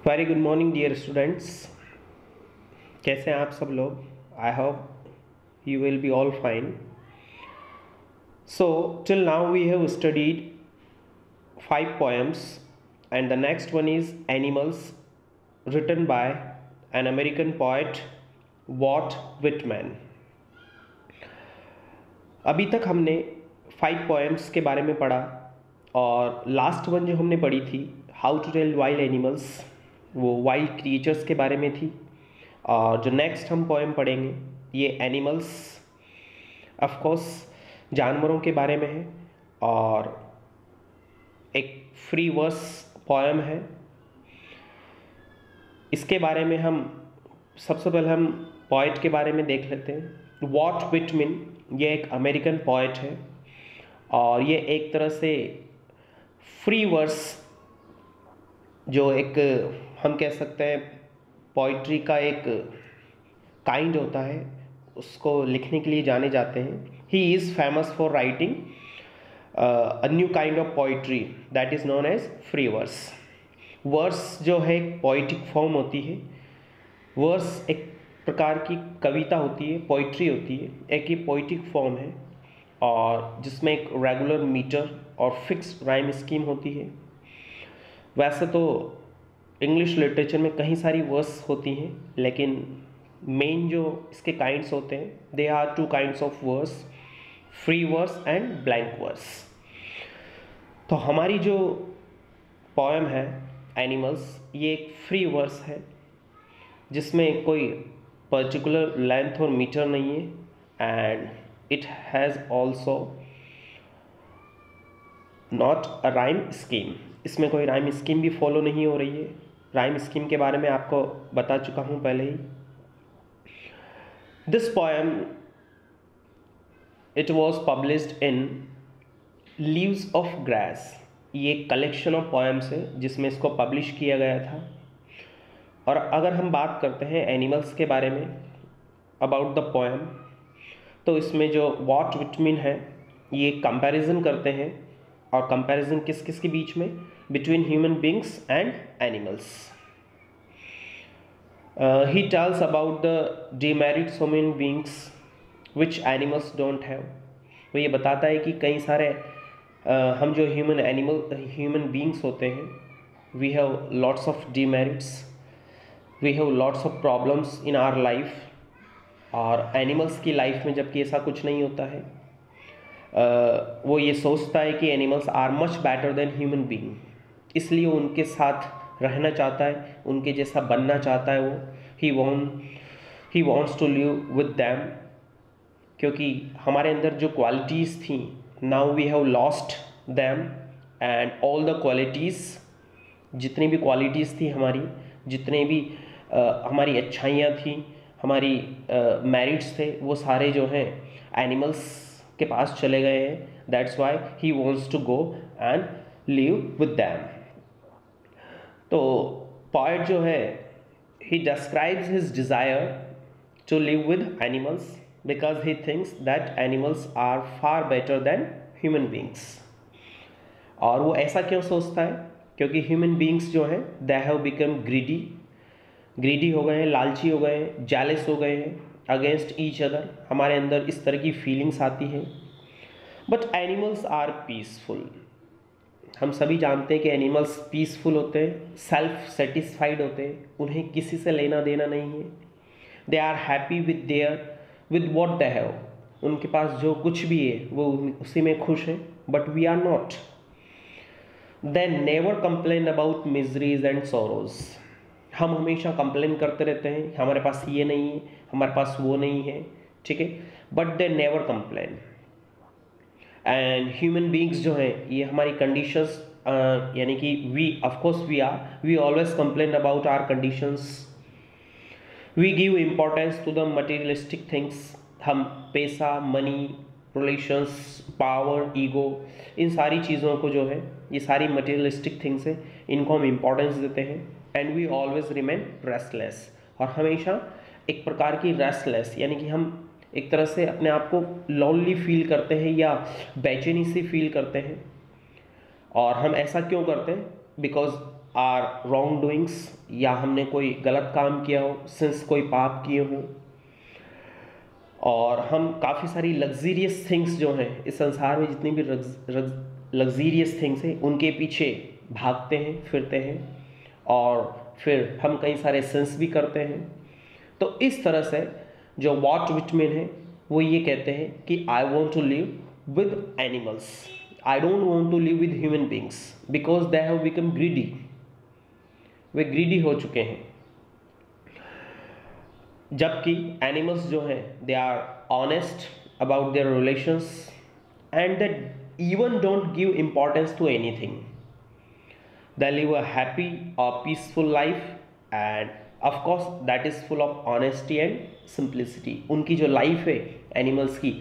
Very good morning dear students. कैसे हैं आप सब लोग? I hope you will be all fine. So till now we have studied 5 poems and the next one is Animals, written by an American poet Walt Whitman। अभी तक हमने 5 poems के बारे में पढ़ा और लास्ट वन जो हमने पढ़ी थी how to tell wild animals, वो वाइल्ड क्रिएचर्स के बारे में थी। और जो नेक्स्ट हम पोएम पढ़ेंगे ये एनिमल्स ऑफ कोर्स जानवरों के बारे में है और एक फ्री वर्स पोएम है। इसके बारे में हम सबसे पहले हम पोएट के बारे में देख लेते हैं। वॉल्ट व्हिटमैन ये एक अमेरिकन पोएट है और ये एक तरह से फ्री वर्स जो एक हम कह सकते हैं पोइट्री का एक काइंड होता है उसको लिखने के लिए जाने जाते हैं। He is famous for writing a new kind of poetry that is known as free verse. Verse जो है एक पोइटिक फॉर्म होती है। वर्स एक प्रकार की कविता होती है, पोइट्री होती है, एक ही पोइटिक फॉर्म है और जिसमें एक रेगुलर मीटर और फिक्स राइम स्कीम होती है। वैसे तो इंग्लिश लिटरेचर में कई सारी वर्स होती हैं लेकिन मेन जो इसके काइंड्स होते हैं they are 2 kinds of verse, free verse and blank verse. तो हमारी जो पोएम है एनिमल्स ये एक फ्री वर्स है जिसमें कोई पर्टिकुलर लेंथ और मीटर नहीं है and it has also not a rhyme scheme. इसमें कोई राइम स्कीम भी फॉलो नहीं हो रही है। राइम स्कीम के बारे में आपको बता चुका हूँ पहले ही। This poem it was published in Leaves of Grass. ये एक कलेक्शन ऑफ पोएम्स है जिसमें इसको पब्लिश किया गया था। और अगर हम बात करते हैं एनिमल्स के बारे में अबाउट द पोएम तो इसमें जो वॉल्ट व्हिटमैन है ये कंपैरिजन करते हैं और कंपैरिजन किस किस के बीच में, between human beings and animals. He tells about the demerits of human beings which animals don't have. वो ये बताता है कि कई सारे हम जो ह्यूमन बींग्स होते हैं we have lots of demerits, we have lots of problems in our life और एनिमल्स की लाइफ में जबकि ऐसा कुछ नहीं होता है। वो ये सोचता है कि animals are much better than human being, इसलिए उनके साथ रहना चाहता है, उनके जैसा बनना चाहता है। वो he wants to live with them, क्योंकि हमारे अंदर जो क्वालिटीज़ थी now we have lost them and all the qualities, जितनी भी क्वालिटीज़ थी हमारी, जितने भी हमारी अच्छाइयाँ थी, हमारी मेरिट्स थे, वो सारे जो हैं एनिमल्स के पास चले गए हैं। That's why he wants to go and live with them. तो पोएट जो है he describes his desire to live with animals because he thinks that animals are far better than human beings. और वो ऐसा क्यों सोचता है? क्योंकि ह्यूमन बींग्स जो हैं दे हैव बिकम ग्रीडी हो गए हैं, लालची हो गए हैं, जेलस हो गए हैं अगेंस्ट ईच अदर। हमारे अंदर इस तरह की फीलिंग्स आती हैं। But animals are peaceful. हम सभी जानते हैं कि एनिमल्स पीसफुल होते हैं, सेल्फ सेटिस्फाइड होते हैं, उन्हें किसी से लेना देना नहीं है। They are happy with what they have. उनके पास जो कुछ भी है वो उसी में खुश है। But we are not. They never complain about miseries and sorrows. हम हमेशा कंप्लेन करते रहते हैं, हमारे पास ये नहीं है, हमारे पास वो नहीं है, ठीक है, but they never complain. And human beings जो हैं ये हमारी कंडीशंस यानी कि we always complain about our conditions. We give importance to the materialistic things. हम पैसा, मनी, रिलेशंस, पावर, ईगो, इन सारी चीज़ों को जो है ये सारी मटेरियलिस्टिक थिंग्स हैं, इनको हम इम्पोर्टेंस देते हैं। And we always remain restless. और हमेशा एक प्रकार की रेस्टलेस यानी कि हम एक तरह से अपने आप को लोनली फील करते हैं या बेचैनी से फील करते हैं। और हम ऐसा क्यों करते हैं? बिकॉज आर रॉन्ग डूइंग्स, या हमने कोई गलत काम किया हो, सिंस कोई पाप किए हों, और हम काफ़ी सारी लग्जीरियस थिंग्स जो हैं इस संसार में, जितनी भी लग्जीरियस थिंग्स हैं उनके पीछे भागते हैं, फिरते हैं, और फिर हम कई सारे सिंस भी करते हैं। तो इस तरह से जो वॉल्ट विटमैन है वो ये कहते हैं कि I want to live with animals, I don't want to live with human beings because they have become greedy. वे ग्रीडी हो चुके हैं, जबकि एनिमल्स जो हैं they are honest about their relations and they even don't give importance to anything. They live a happy or peaceful life and of course that is full of honesty and simplicity। उनकी जो life है animals की,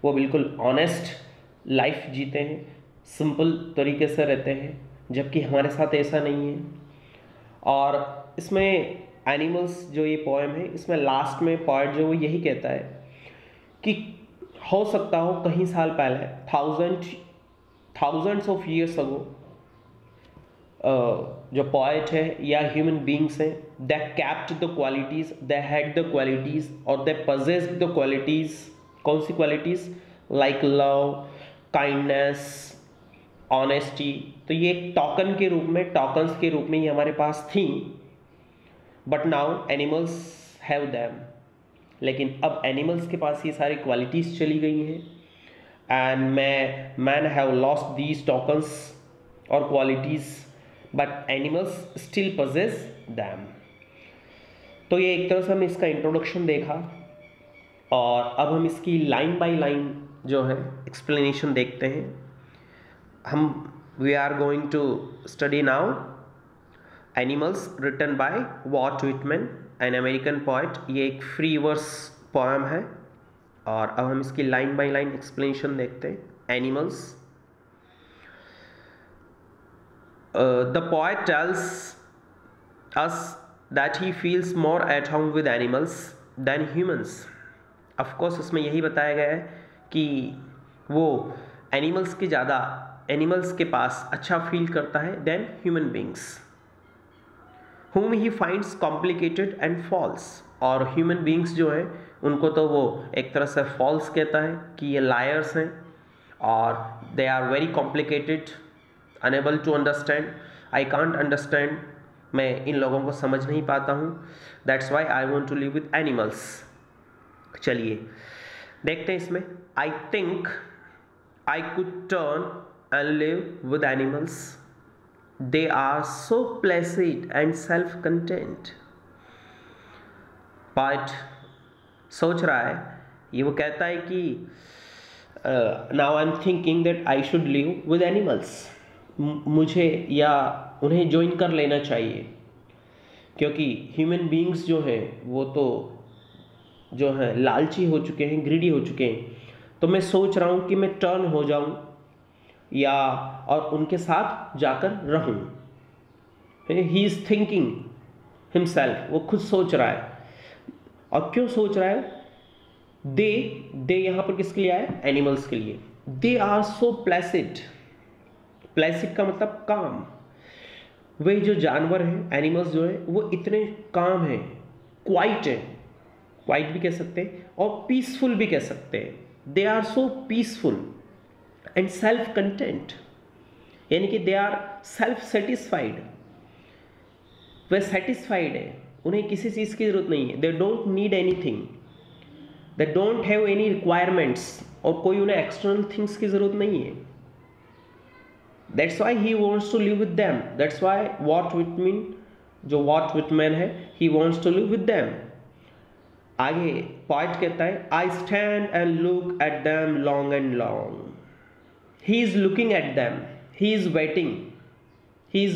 वो बिल्कुल honest life जीते हैं, simple तरीके से रहते हैं, जबकि हमारे साथ ऐसा नहीं है। और इसमें एनिमल्स जो ये पोएम है, इसमें लास्ट में पोएट जो वो यही कहता है कि हो सकता हो कहीं साल पहले, थाउजेंड्स ऑफ ईयर्स अगो, जो पोएट है या ह्यूमन बींग्स हैं, they kept the qualities, they had the qualities और दे पजेस्ड द क्वालिटीज। कौन सी qualities? Like love, kindness, honesty. तो ये टोकन के रूप में, टोकन्स के रूप में ये हमारे पास थी, but now animals have them. लेकिन अब एनिमल्स के पास ये सारी क्वालिटीज चली गई हैं and man have lost these tokens और qualities, but animals still possess them. तो ये एक तरह से हमने इसका इंट्रोडक्शन देखा, और अब हम इसकी लाइन बाय लाइन जो है एक्सप्लेनेशन देखते हैं। We are going to study now animals written by Walt Whitman, an American poet. ये एक फ्री वर्स पोएम है, और अब हम इसकी लाइन बाय लाइन एक्सप्लेनेशन देखते हैं। Animals. The poet tells us that he feels more at home with animals than humans। Of course इसमें यही बताया गया है कि वो एनिमल्स के पास अच्छा फील करता है than human beings, whom he finds complicated and false। और ह्यूमन बींग्स जो हैं उनको तो वो एक तरह से फॉल्स कहता है कि ये लायर्स हैं, और they are very complicated, unable to understand, I can't understand, मैं इन लोगों को समझ नहीं पाता हूँ, that's why I want to live with animals. चलिए देखते हैं इसमें। I think I could turn and live with animals, they are so placid and self content. Poet सोच रहा है, ये वो कहता है कि now I am thinking that I should live with animals, मुझे या उन्हें ज्वाइन कर लेना चाहिए, क्योंकि ह्यूमन बींग्स जो हैं वो तो जो हैं लालची हो चुके हैं, ग्रीडी हो चुके हैं। तो मैं सोच रहा हूँ कि मैं टर्न हो जाऊँ या और उनके साथ जाकर रहूँ। ही इज़ थिंकिंग हिमसेल्फ, वो खुद सोच रहा है। और क्यों सोच रहा है? दे यहाँ पर किसके लिए आया? एनिमल्स के लिए। They are so placid, placid का मतलब काम। वे जो जानवर हैं, एनिमल्स जो हैं, वो इतने काम हैं, क्वाइट है, क्वाइट भी कह सकते हैं और पीसफुल भी कह सकते हैं। They are so peaceful and self content, यानी कि दे आर सेल्फ सेटिस्फाइड। वे सेटिस्फाइड है, उन्हें किसी चीज़ की जरूरत नहीं है। They don't need anything, they don't have any requirements, और कोई उन्हें एक्सटर्नल थिंग्स की जरूरत नहीं है। That's why he wants to live with them. That's why जो वॉल्ट विटमैन है, he wants to live with them। आगे पोएट कहता है, I stand and look at them long and long। He is looking at them, he is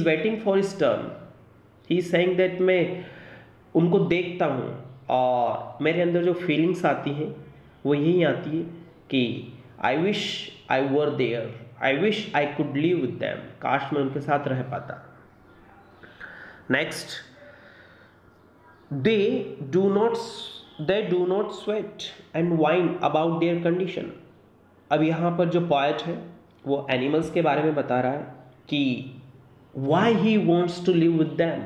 waiting for his turn। He is saying that मैं उनको देखता हूँ और मेरे अंदर जो फीलिंग्स आती हैं वो यही आती है कि I wish I were there, I wish I could live with them। काश मैं उनके साथ रह पाता। Next, they do not sweat and whine about their condition। अब यहाँ पर जो पोएट है वो एनिमल्स के बारे में बता रहा है कि why he wants to live with them,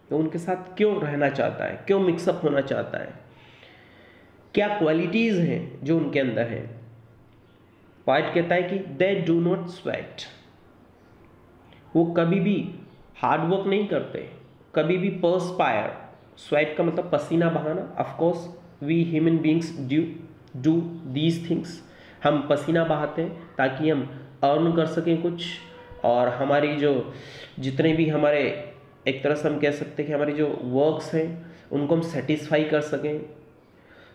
तो उनके साथ क्यों रहना चाहता है, क्यों मिक्सअप होना चाहता है, क्या क्वालिटीज हैं जो उनके अंदर है। पोएट कहता है कि दे डू नॉट स्वेट, वो कभी भी हार्ड वर्क नहीं करते, कभी भी पर्सपायर, स्वेट का मतलब पसीना बहाना, of course we human beings do these things, हम पसीना बहाते हैं ताकि हम अर्न कर सकें कुछ, और हमारी जो जितने भी हमारे, एक तरह से हम कह सकते हैं कि हमारी जो वर्क्स हैं उनको हम सेटिस्फाई कर सकें।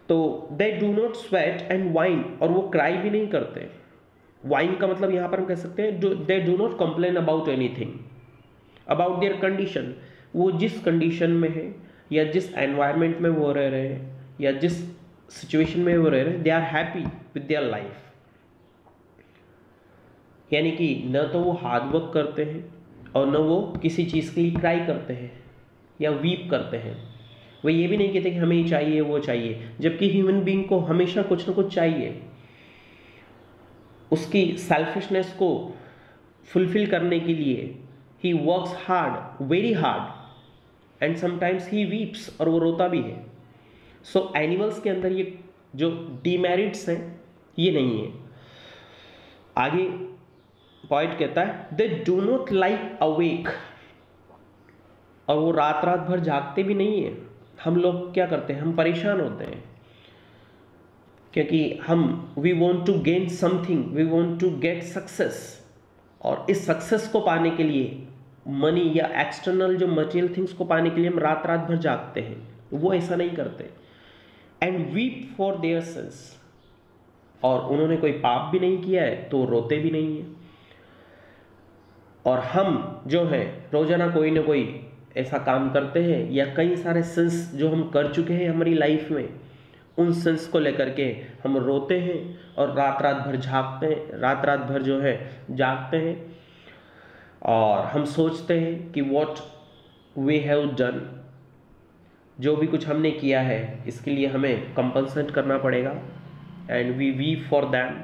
तो they do not sweat and wine, और वो क्राई भी नहीं करते। वाइन का मतलब यहाँ पर हम कह सकते हैं they do not complain about anything, about their condition, वो जिस कंडीशन में है या जिस एनवायरनमेंट में वो रह रहे हैं या जिस सिचुएशन में वो रह रहे हैं, they are happy with their life. यानी कि न तो वो हार्ड वर्क करते हैं और न वो किसी चीज़ के लिए ट्राई करते हैं या वीप करते हैं। वो ये भी नहीं कहते कि हमें चाहिए वो चाहिए, जबकि ह्यूमन बीइंग को हमेशा कुछ ना कुछ चाहिए। उसकी सेल्फिशनेस को फुलफिल करने के लिए he works hard, very hard, and sometimes he weeps, और वो रोता भी है। सो एनिमल्स के अंदर ये जो डीमेरिट्स हैं ये नहीं है। आगे पॉइंट कहता है they do not like awake, और वो रात रात भर जागते भी नहीं है। हम लोग क्या करते हैं, हम परेशान होते हैं क्योंकि हम we want to gain something, we want to get success, और इस सक्सेस को पाने के लिए, मनी या एक्सटर्नल जो मटेरियल थिंग्स को पाने के लिए हम रात रात भर जागते हैं। वो ऐसा नहीं करते। And weep for their since, और उन्होंने कोई पाप भी नहीं किया है तो रोते भी नहीं है। और हम जो है रोजाना कोई ना कोई ऐसा काम करते हैं या कई सारे सिंस जो हम कर चुके हैं हमारी लाइफ में, उन सिंस को लेकर के हम रोते हैं और रात रात भर जागते हैं, रात रात भर जो है जागते हैं, और हम सोचते हैं कि व्हाट वी हैव डन, जो भी कुछ हमने किया है इसके लिए हमें कंपनसेट करना पड़ेगा, and we weep for them.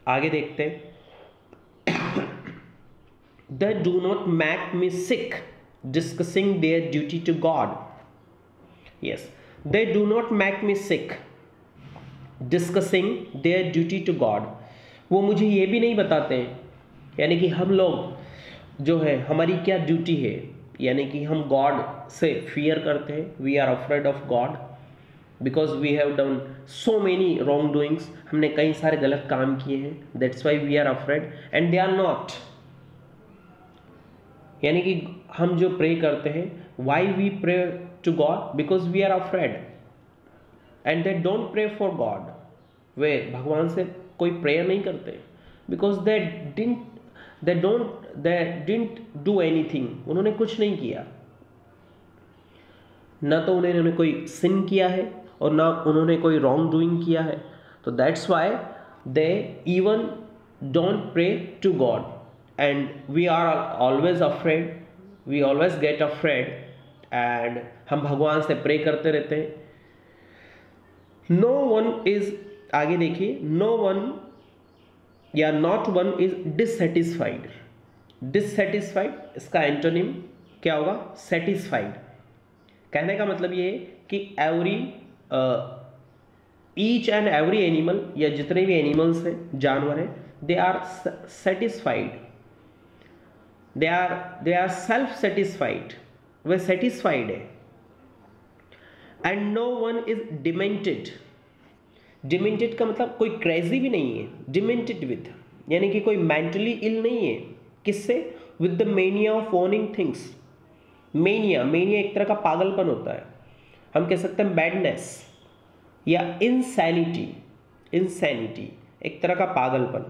आगे देखते हैं, they do not make me sick discussing their duty to God. Yes, they do not make me sick discussing their duty to God. वो मुझे ये भी नहीं बताते हैं, यानी कि हम लोग जो है हमारी क्या ड्यूटी है, यानी कि हम गॉड से फियर करते हैं, we are afraid of God because we have done so many wrong doings, हमने कई सारे गलत काम किए हैं, that's why we are afraid, and they are not. यानी कि हम जो प्रे करते हैं, why we pray to God because we are afraid, and they don't pray for God, वे भगवान से कोई प्रेयर नहीं करते because they didn't do anything, उन्होंने कुछ नहीं किया, ना तो उन्होंने कोई सिन किया है और ना उन्होंने कोई रॉन्ग डूइंग किया है, तो that's why they even don't pray to God, and we are always afraid, we always get afraid, and हम भगवान से प्रे करते रहते हैं। no one is, आगे देखिए, no one या not one is dissatisfied, dissatisfied इसका एंटोनिम क्या होगा, satisfied। कहने का मतलब ये है कि each and every animal, या जितने भी एनिमल्स हैं, जानवर हैं, they are satisfied, they are self satisfied, way satisfied है। and no one is demented, demented का मतलब कोई क्रेजी भी नहीं है, demented with यानी कि कोई मेंटली इल नहीं है, किससे, with the mania of owning things, mania एक तरह का पागलपन होता है, हम कह सकते हैं मैडनेस या insanity एक तरह का पागलपन।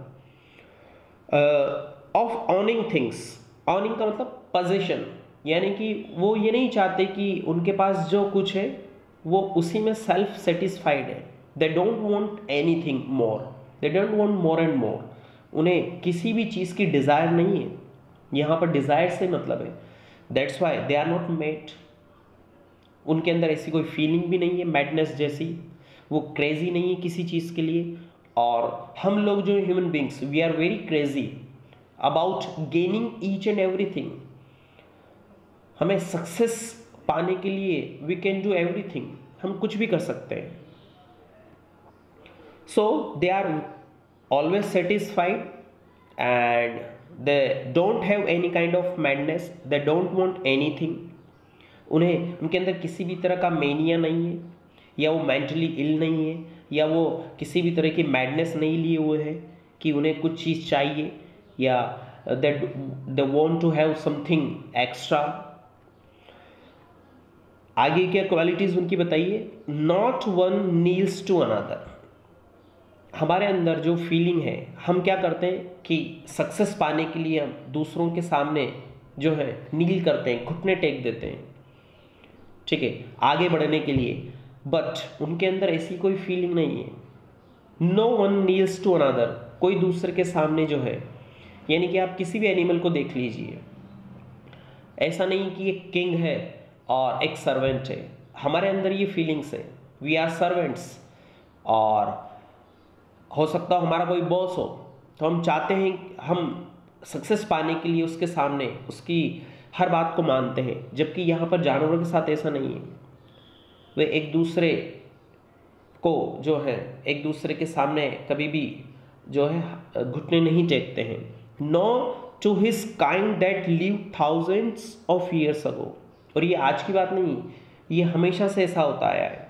ऑफ owning things, owning का मतलब possession, यानी कि वो ये नहीं चाहते कि उनके पास जो कुछ है वो उसी में सेल्फ सेटिस्फाइड है, they don't want anything more, they don't want more and more, उन्हें किसी भी चीज़ की डिज़ायर नहीं है, यहाँ पर डिज़ायर से मतलब है, that's why they are not met, उनके अंदर ऐसी कोई फीलिंग भी नहीं है मैडनेस जैसी, वो क्रेजी नहीं है किसी चीज़ के लिए। और हम लोग जो human beings, we are very crazy about gaining each and everything. हमें सक्सेस पाने के लिए वी कैन डू एवरीथिंग, हम कुछ भी कर सकते हैं। So they are always satisfied and they don't have any kind of madness, they don't want anything. उन्हें उनके अंदर किसी भी तरह का मेनिया नहीं है, या वो मेंटली इल नहीं है, या वो किसी भी तरह की मैडनेस नहीं लिए हुए हैं कि उन्हें कुछ चीज़ चाहिए, या they want to have something extra. आगे क्या क्वालिटीज उनकी बताइए? Not one kneels to another. हमारे अंदर जो फीलिंग है, हम क्या करते हैं कि सक्सेस पाने के लिए हम दूसरों के सामने जो है नील करते हैं, घुटने टेक देते हैं, ठीक है, आगे बढ़ने के लिए। बट उनके अंदर ऐसी कोई फीलिंग नहीं है। No one kneels to another, कोई दूसरे के सामने जो है, यानी कि आप किसी भी एनिमल को देख लीजिए, ऐसा नहीं कि एक किंग है और एक सर्वेंट है। हमारे अंदर ये फीलिंग्स है, वी आर सर्वेंट्स, और हो सकता हो हमारा कोई बॉस हो, तो हम चाहते हैं हम सक्सेस पाने के लिए उसके सामने उसकी हर बात को मानते हैं। जबकि यहाँ पर जानवरों के साथ ऐसा नहीं है, वे एक दूसरे को जो है एक दूसरे के सामने कभी भी जो है घुटने नहीं टेकते हैं। No to his kind that live thousands of years ago. और ये आज की बात नहीं, ये हमेशा से ऐसा होता आया है।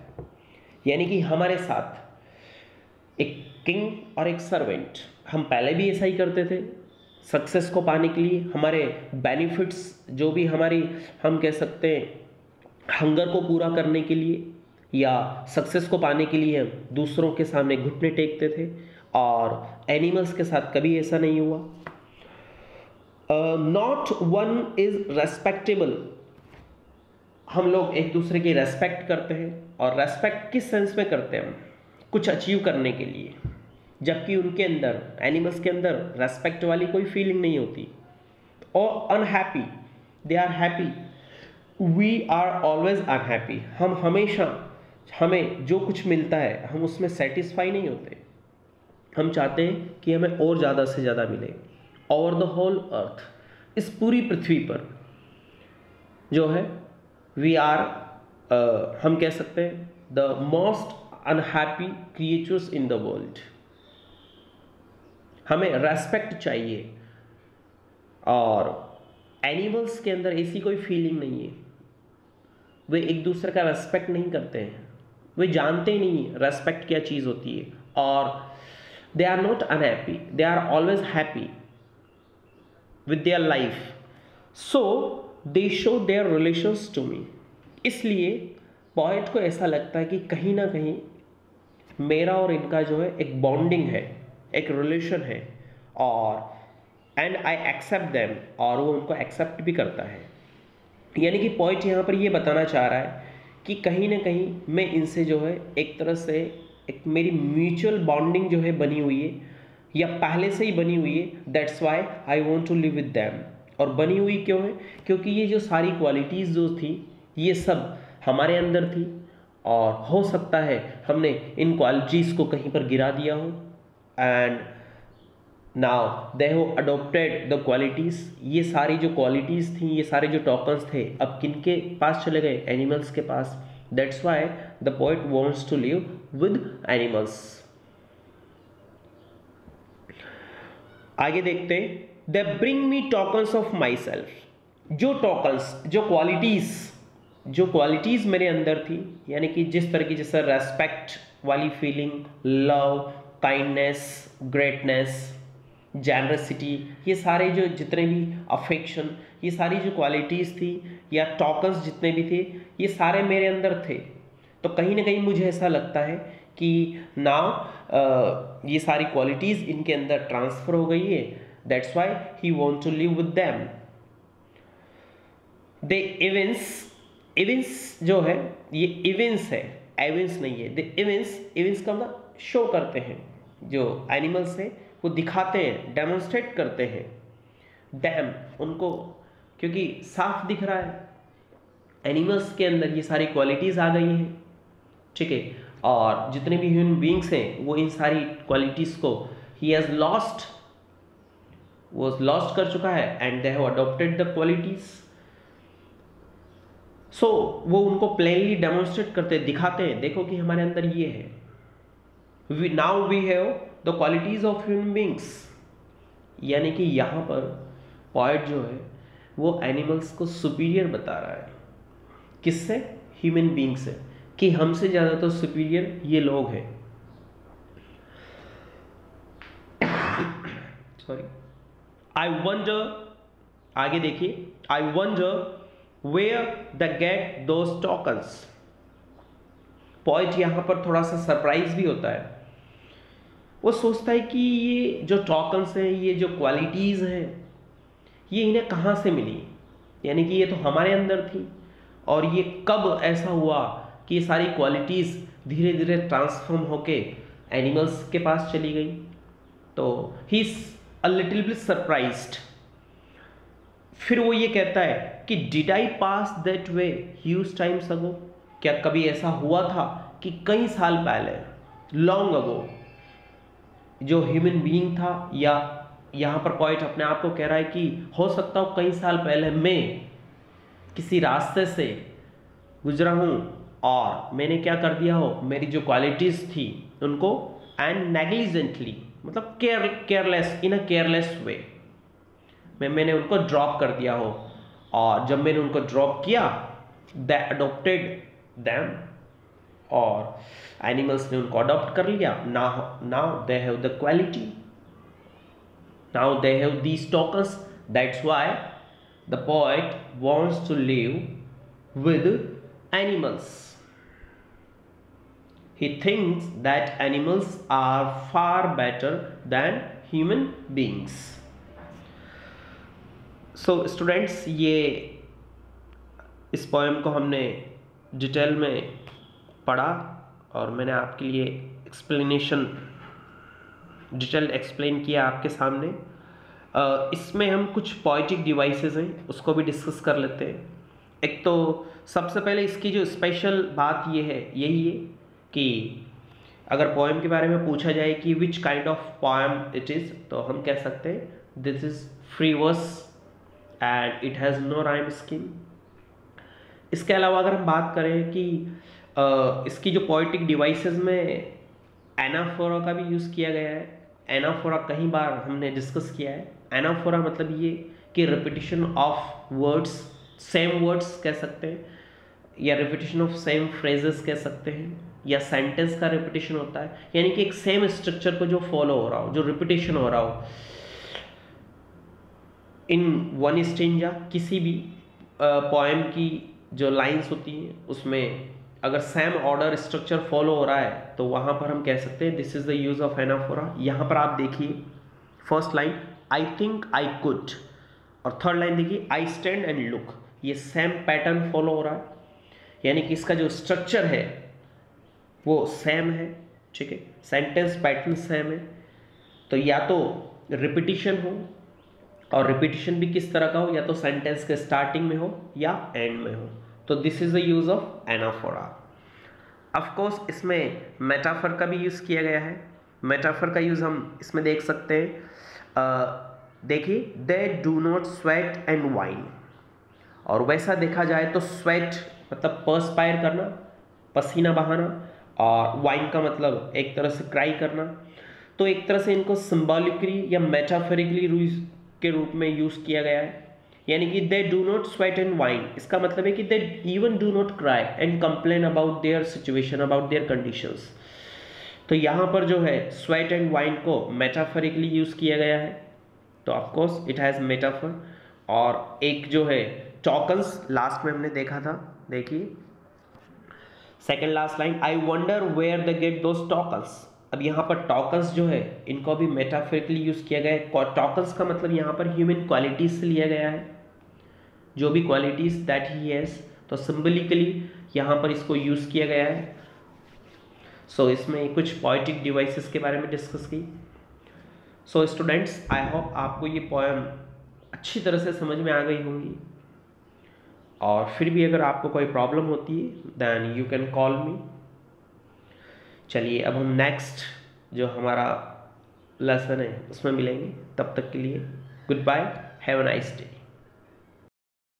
यानी कि हमारे साथ एक किंग और एक सर्वेंट, हम पहले भी ऐसा ही करते थे। सक्सेस को पाने के लिए हमारे बेनिफिट्स जो भी हमारी, हम कह सकते हैं हंगर को पूरा करने के लिए या सक्सेस को पाने के लिए हम दूसरों के सामने घुटने टेकते थे, और एनिमल्स के साथ कभी ऐसा नहीं हुआ। Not one is respectable. हम लोग एक दूसरे की रेस्पेक्ट करते हैं, और रेस्पेक्ट किस सेंस में करते हैं? हम कुछ अचीव करने के लिए। जबकि उनके अंदर, एनिमल्स के अंदर रेस्पेक्ट वाली कोई फीलिंग नहीं होती। और unhappy, they are happy, we are always unhappy. हम हमेशा, हमें जो कुछ मिलता है हम उसमें सेटिस्फाई नहीं होते, हम चाहते हैं कि हमें और ज़्यादा से ज़्यादा मिले। ओवर द होल अर्थ, इस पूरी पृथ्वी पर जो है वी आर, हम कह सकते हैं the most unhappy creatures in the world. हमें रेस्पेक्ट चाहिए, और एनिमल्स के अंदर ऐसी कोई फीलिंग नहीं है। वे एक दूसरे का रेस्पेक्ट नहीं करते हैं, वे जानते ही नहीं रेस्पेक्ट क्या चीज़ होती है, और they are not unhappy, they are always happy with their life. So they show their relations to me. इसलिए पोएट को ऐसा लगता है कि कहीं ना कहीं मेरा और इनका जो है एक बॉन्डिंग है, एक रिलेशन है, और एंड आई एक्सेप्ट देम, और वो उनको एक्सेप्ट भी करता है। यानी कि पॉइंट यहाँ पर ये बताना चाह रहा है कि कहीं ना कहीं मैं इनसे जो है एक तरह से एक मेरी म्यूचुअल बॉन्डिंग जो है बनी हुई है, या पहले से ही बनी हुई है। That's why I want to live with them. और बनी हुई क्यों है? क्योंकि ये जो सारी क्वालिटीज़ जो थी ये सब हमारे अंदर थी, और हो सकता है हमने इन क्वालिटीज़ को कहीं पर गिरा दिया हो, and now they have adopted the qualities. ये सारी जो क्वालिटीज़ थी, ये सारे जो टोकन्स थे, अब किनके पास चले गए? एनिमल्स के पास। That's why the poet wants to live with animals. आगे देखते हैं, they bring me tokens of myself. जो टोकन्स, जो क्वालिटीज़ मेरे अंदर थी, यानी कि जिस तरह की, जैसे रेस्पेक्ट वाली feeling, love, kindness, greatness, generosity, ये सारे जो जितने भी अफेक्शन, ये सारी जो क्वालिटीज़ थी या टोकन्स जितने भी थे, ये सारे मेरे अंदर थे। तो कहीं ना कहीं मुझे ऐसा लगता है कि नाउ ये सारी क्वालिटीज़ इनके अंदर ट्रांसफ़र हो गई है। That's why he want to live with them. They evince जो है, ये इवेंस है, एवेंस नहीं है। दे इवेंस का मतलब शो करते हैं, जो एनिमल्स है वो दिखाते हैं, डेमोन्स्ट्रेट करते हैं। डैम, उनको क्योंकि साफ दिख रहा है, एनिमल्स के अंदर ये सारी क्वालिटीज़ आ गई हैं, ठीक है। और जितने भी ह्यूमन बींग्स हैं वो इन सारी क्वालिटीज़ को, ही हैज़ लॉस्ट वो लॉस्ट कर चुका है, and they have adopted the qualities. So वो उनको प्लेनली डेमोन्स्ट्रेट करते, दिखाते हैं, देखो कि हमारे अंदर ये है। Now we have the qualities of human beings. यानी कि यहाँ पर पॉइंट जो है वो एनिमल्स को सुपीरियर बता रहा है। किससे? ह्यूमन बींग से, कि हमसे ज़्यादा तो सुपीरियर ये लोग हैं। सॉरी, आई वंडर, आगे देखिए, I wonder where the get those tokens. Point यहां पर थोड़ा सा सरप्राइज भी होता है। वो सोचता है कि ये जो टोकन्स हैं, ये जो क्वालिटीज हैं, ये इन्हें कहां से मिली? यानी कि ये तो हमारे अंदर थी, और ये कब ऐसा हुआ कि ये सारी क्वालिटीज धीरे धीरे ट्रांसफॉर्म होके एनिमल्स के पास चली गई? तो he is a little bit surprised. फिर वो ये कहता है कि did I pass that way huge times ago. क्या कभी ऐसा हुआ था कि कई साल पहले, लॉन्ग अगो, जो ह्यूमन बीइंग था, या यहाँ पर पॉइंट अपने आप को कह रहा है कि हो सकता हो कई साल पहले मैं किसी रास्ते से गुजरा हूँ और मैंने क्या कर दिया हो, मेरी जो क्वालिटीज थी उनको, एंड नेग्लिजेंटली, मतलब केयरलेस, इन अ केयरलेस वे, मैंने उनको ड्रॉप कर दिया हो, और जब मैंने उनको ड्रॉप किया, दे अडॉप्टेड दैम, और एनिमल्स ने उनको अडॉप्ट कर लिया। Now they have the quality, now they have these tokens. That's why the poet wants to live with animals. He thinks that animals are far better than human beings. So students, ये इस poem को हमने detail में पढ़ा, और मैंने आपके लिए एक्सप्लेनेशन डिटेल एक्सप्लेन किया आपके सामने। इसमें हम कुछ पोएटिक डिवाइसेस हैं उसको भी डिस्कस कर लेते हैं। एक तो सबसे पहले इसकी जो स्पेशल बात ये है, यही है कि अगर पोएम के बारे में पूछा जाए कि which kind of poem it is, तो हम कह सकते हैं this is free verse and it has no rhyme scheme. इसके अलावा अगर हम बात करें कि इसकी जो पोएटिक डिवाइसेस में एनाफोरा का भी यूज़ किया गया है। एनाफोरा कई बार हमने डिस्कस किया है। एनाफोरा मतलब ये कि repetition of words, same words कह सकते हैं, या रिपीटिशन ऑफ सेम फ्रेजेस कह सकते हैं, या सेंटेंस का रिपीटिशन होता है, यानी कि एक सेम स्ट्रक्चर को जो फॉलो हो रहा हो, जो रिपीटिशन हो रहा हो इन वन स्टेंजा। किसी भी पोएम की जो लाइंस होती हैं उसमें अगर सेम ऑर्डर स्ट्रक्चर फॉलो हो रहा है तो वहाँ पर हम कह सकते हैं this is the use of anaphora. यहाँ पर आप देखिए first line I think I could, और थर्ड लाइन देखिए आई स्टैंड एंड लुक। ये सेम पैटर्न फॉलो हो रहा है, यानी कि इसका जो स्ट्रक्चर है वो सेम है, ठीक है, सेंटेंस पैटर्न सेम है। तो या तो रिपीटिशन हो, और रिपीटिशन भी किस तरह का हो, या तो सेंटेंस के स्टार्टिंग में हो या एंड में हो। तो this is the use of anaphora. Of course इसमें मेटाफर का भी यूज किया गया है। मेटाफर का यूज हम इसमें देख सकते हैं, देखिए they do not sweat and wine, और वैसा देखा जाए तो स्वेट मतलब पर्सपायर करना, पसीना बहाना, और वाइन का मतलब एक तरह से क्राई करना। तो एक तरह से इनको सिंबॉलिकली या मेटाफरिकली के रूप में यूज किया गया है। यानी कि they do not sweat and wine, इसका मतलब है कि they even do not cry and complain about their situation, about their conditions. तो यहाँ पर जो है स्वेट एंड वाइन को मेटाफरिकली यूज किया गया है, तो ऑफकोर्स इट हैज़ मेटाफर। और एक जो है टोकन्स लास्ट में हमने देखा था, देखिए second last line I wonder where they get those tokens. अब यहाँ पर टोकन्स जो है इनको भी मेटाफरिकली यूज किया गया है। टोकन्स का मतलब यहाँ पर ह्यूमन क्वालिटीज से लिया गया है, जो भी क्वालिटीज दैट ही हैज, तो सिंबलिकली यहाँ पर इसको यूज किया गया है। सो इसमें कुछ पोएटिक डिवाइसेस के बारे में डिस्कस की। सो स्टूडेंट्स, आई होप आपको ये पोएम अच्छी तरह से समझ में आ गई होंगी, और फिर भी अगर आपको कोई प्रॉब्लम होती है then you can call me. चलिए अब हम नेक्स्ट जो हमारा लेसन है उसमें मिलेंगे, तब तक के लिए good bye, have a nice day.